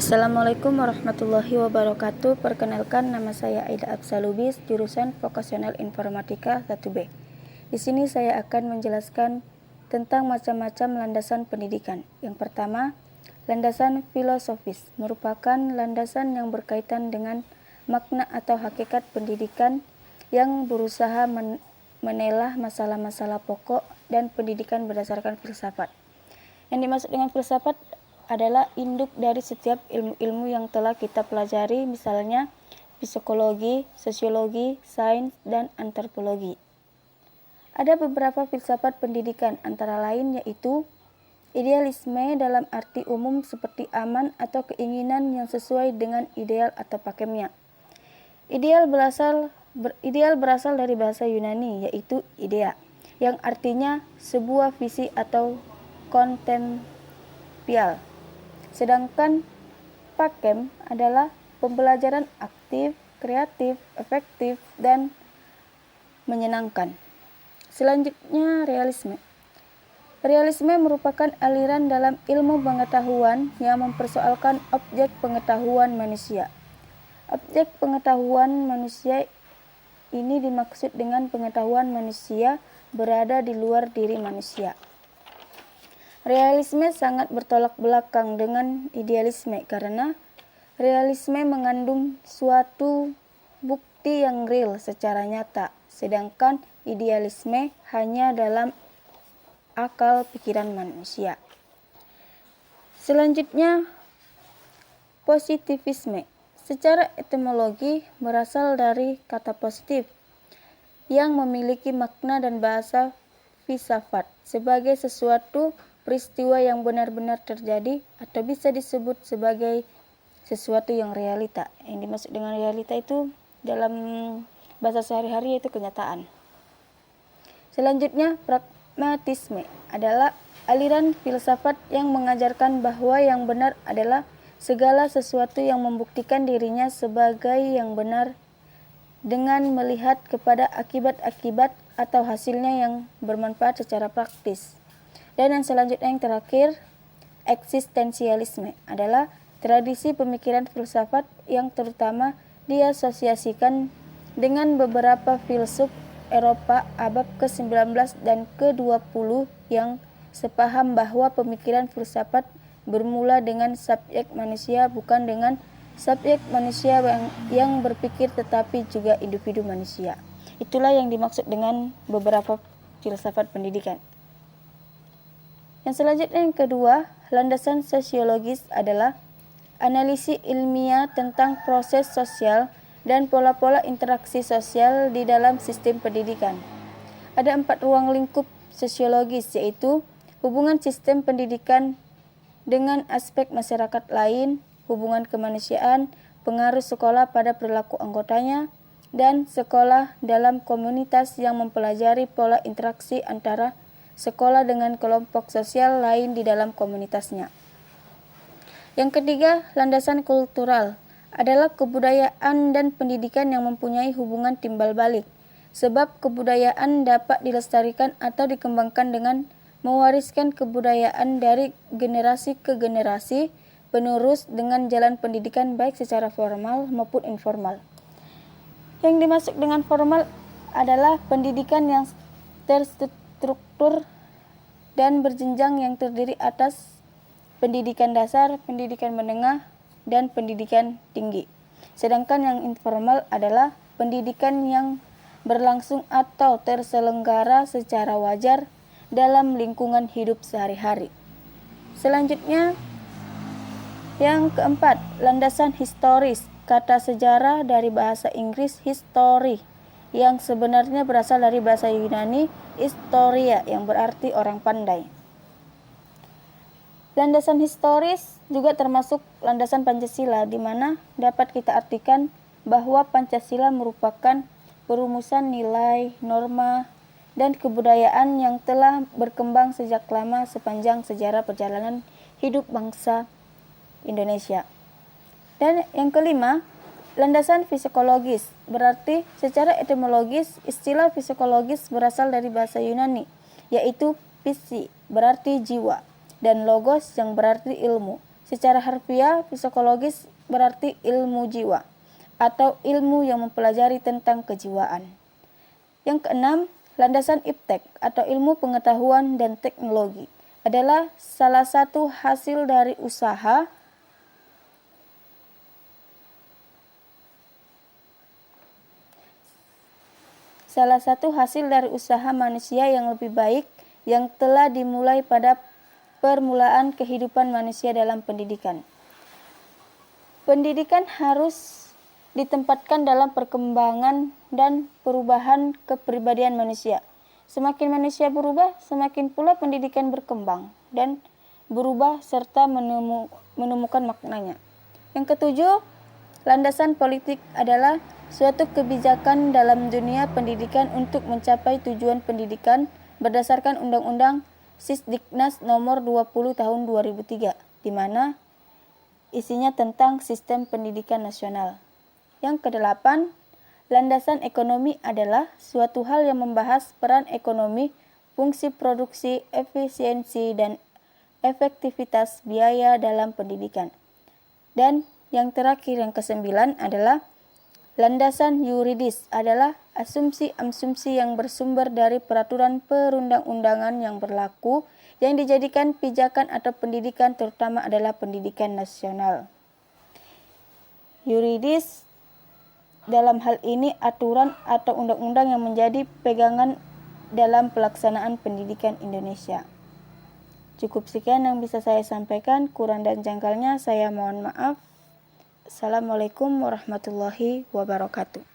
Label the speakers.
Speaker 1: Assalamualaikum warahmatullahi wabarakatuh. Perkenalkan, nama saya Aida Absalubis, jurusan Vokasional Informatika 1B. Di sini saya akan menjelaskan tentang macam-macam landasan pendidikan. Yang pertama, landasan filosofis merupakan landasan yang berkaitan dengan makna atau hakikat pendidikan yang berusaha menelah masalah-masalah pokok dan pendidikan berdasarkan filsafat. Yang dimaksud dengan filsafat adalah induk dari setiap ilmu-ilmu yang telah kita pelajari, misalnya psikologi, sosiologi, sains, dan antropologi. Ada beberapa filsafat pendidikan, antara lain yaitu idealisme dalam arti umum seperti aman atau keinginan yang sesuai dengan ideal atau pakemnya. Ideal berasal dari bahasa Yunani, yaitu idea, yang artinya sebuah visi atau kontenpial. Sedangkan pakem adalah pembelajaran aktif, kreatif, efektif, dan menyenangkan. Selanjutnya, realisme. Realisme merupakan aliran dalam ilmu pengetahuan yang mempersoalkan objek pengetahuan manusia. Objek pengetahuan manusia ini dimaksud dengan pengetahuan manusia berada di luar diri manusia. Realisme sangat bertolak belakang dengan idealisme karena realisme mengandung suatu bukti yang real secara nyata, sedangkan idealisme hanya dalam akal pikiran manusia. Selanjutnya, positivisme. Secara etimologi berasal dari kata positif yang memiliki makna dan bahasa filsafat sebagai sesuatu peristiwa yang benar-benar terjadi atau bisa disebut sebagai sesuatu yang realita. Yang dimaksud dengan realita itu dalam bahasa sehari-hari yaitu kenyataan. Selanjutnya, pragmatisme adalah aliran filsafat yang mengajarkan bahwa yang benar adalah segala sesuatu yang membuktikan dirinya sebagai yang benar dengan melihat kepada akibat-akibat atau hasilnya yang bermanfaat secara praktis. Dan yang selanjutnya yang terakhir, eksistensialisme adalah tradisi pemikiran filsafat yang terutama diasosiasikan dengan beberapa filsuf Eropa abad ke-19 dan ke-20 yang sepaham bahwa pemikiran filsafat bermula dengan subjek manusia, bukan dengan subjek manusia yang berpikir tetapi juga individu manusia. Itulah yang dimaksud dengan beberapa filsafat pendidikan. Yang selanjutnya yang kedua, landasan sosiologis adalah analisis ilmiah tentang proses sosial dan pola-pola interaksi sosial di dalam sistem pendidikan. Ada 4 ruang lingkup sosiologis, yaitu hubungan sistem pendidikan dengan aspek masyarakat lain, hubungan kemanusiaan, pengaruh sekolah pada perilaku anggotanya, dan sekolah dalam komunitas yang mempelajari pola interaksi antara sekolah dengan kelompok sosial lain di dalam komunitasnya. Yang ketiga, landasan kultural adalah kebudayaan dan pendidikan yang mempunyai hubungan timbal balik, sebab kebudayaan dapat dilestarikan atau dikembangkan dengan mewariskan kebudayaan dari generasi ke generasi penerus dengan jalan pendidikan baik secara formal maupun informal. Yang dimaksud dengan formal adalah pendidikan yang terstruktur dan berjenjang yang terdiri atas pendidikan dasar, pendidikan menengah, dan pendidikan tinggi. Sedangkan yang informal adalah pendidikan yang berlangsung atau terselenggara secara wajar dalam lingkungan hidup sehari-hari. Selanjutnya, yang keempat, landasan historis. Kata sejarah dari bahasa Inggris history, yang sebenarnya berasal dari bahasa Yunani historia, yang berarti orang pandai. Landasan historis juga termasuk landasan Pancasila, di mana dapat kita artikan bahwa Pancasila merupakan perumusan nilai, norma, dan kebudayaan yang telah berkembang sejak lama sepanjang sejarah perjalanan hidup bangsa Indonesia. Dan yang kelima, landasan psikologis, berarti secara etimologis istilah psikologis berasal dari bahasa Yunani, yaitu psi, berarti jiwa, dan logos yang berarti ilmu. Secara harfiah, psikologis berarti ilmu jiwa atau ilmu yang mempelajari tentang kejiwaan. Yang keenam, landasan iptek atau ilmu pengetahuan dan teknologi adalah salah satu hasil dari usaha manusia yang lebih baik yang telah dimulai pada permulaan kehidupan manusia dalam pendidikan. Pendidikan harus ditempatkan dalam perkembangan dan perubahan kepribadian manusia. Semakin manusia berubah, semakin pula pendidikan berkembang dan berubah serta menemukan maknanya. Yang ketujuh, landasan politik adalah suatu kebijakan dalam dunia pendidikan untuk mencapai tujuan pendidikan berdasarkan Undang-Undang Sisdiknas nomor 20 tahun 2003, di mana isinya tentang sistem pendidikan nasional. Yang kedelapan, landasan ekonomi adalah suatu hal yang membahas peran ekonomi, fungsi produksi, efisiensi, dan efektivitas biaya dalam pendidikan. Dan yang terakhir, yang kesembilan adalah landasan yuridis adalah asumsi-asumsi yang bersumber dari peraturan perundang-undangan yang berlaku yang dijadikan pijakan atau pendidikan, terutama adalah pendidikan nasional. Yuridis dalam hal ini aturan atau undang-undang yang menjadi pegangan dalam pelaksanaan pendidikan Indonesia. Cukup sekian yang bisa saya sampaikan, kurang dan janggalnya saya mohon maaf. Assalamualaikum warahmatullahi wabarakatuh.